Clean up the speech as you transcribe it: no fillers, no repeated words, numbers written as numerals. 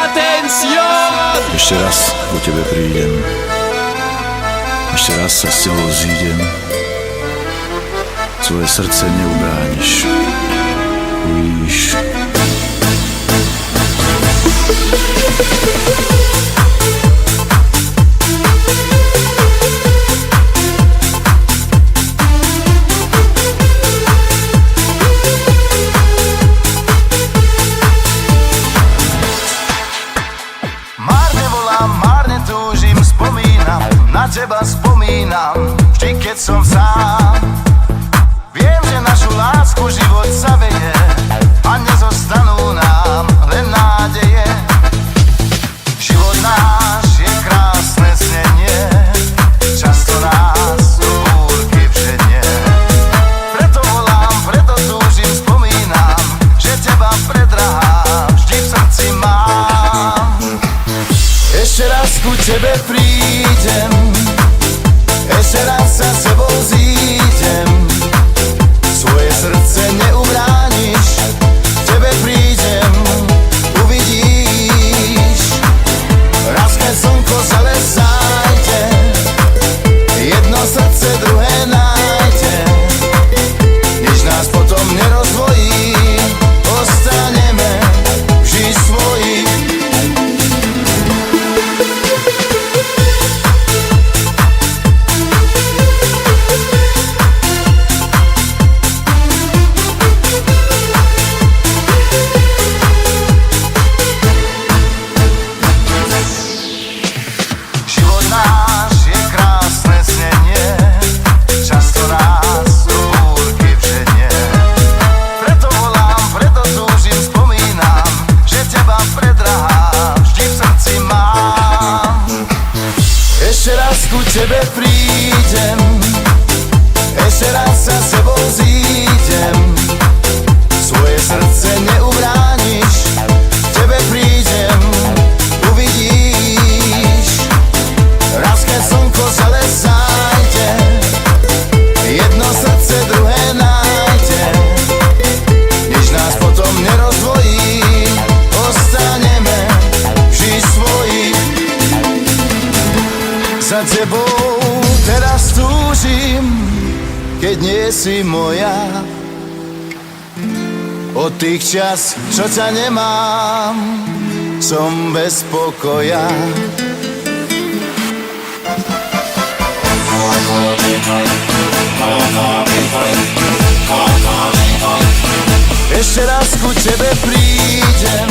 Atención! Ešte raz po tebe prídem, ešte raz sa s tebou zídem. Svoje srdce neubrániš, uvidíš. Márne volám, márne túžim, spomínam, na teba spomínam, vždy keď som sám. Viem, že našu lásku život zaveje a nezostanú nám len nádeje. Život náš je krásne snenie, často nás do búrky vženie. Preto volám, preto túžim, spomínam, že teba predrahá vždy v srdci mám. Ešte raz ku tebe prídem, ešte raz sa s tebou zídem. Svoje srdce neubrániš, k tebe prídem, uvidíš. Raz keď slnko zales zájde, jedno srdce druhé nájde. Nič nás potom nerozvojí, ostaneme vždy svoji. Ešte raz ku tebe prídem, ešte raz sa s tebou zídem. Svoje srdce neubrániš, k tebe prídem, uvidíš. Raz keď slnko zales zájde, jedno srdce druhé nájde. Nič nás potom nerozvojí, ostaneme vždy svoji. Za tebou teraz túžim, keď nie si moja. Od tých čas, čo ťa nemám, som bez pokoja. Ešte raz ku tebe prídem,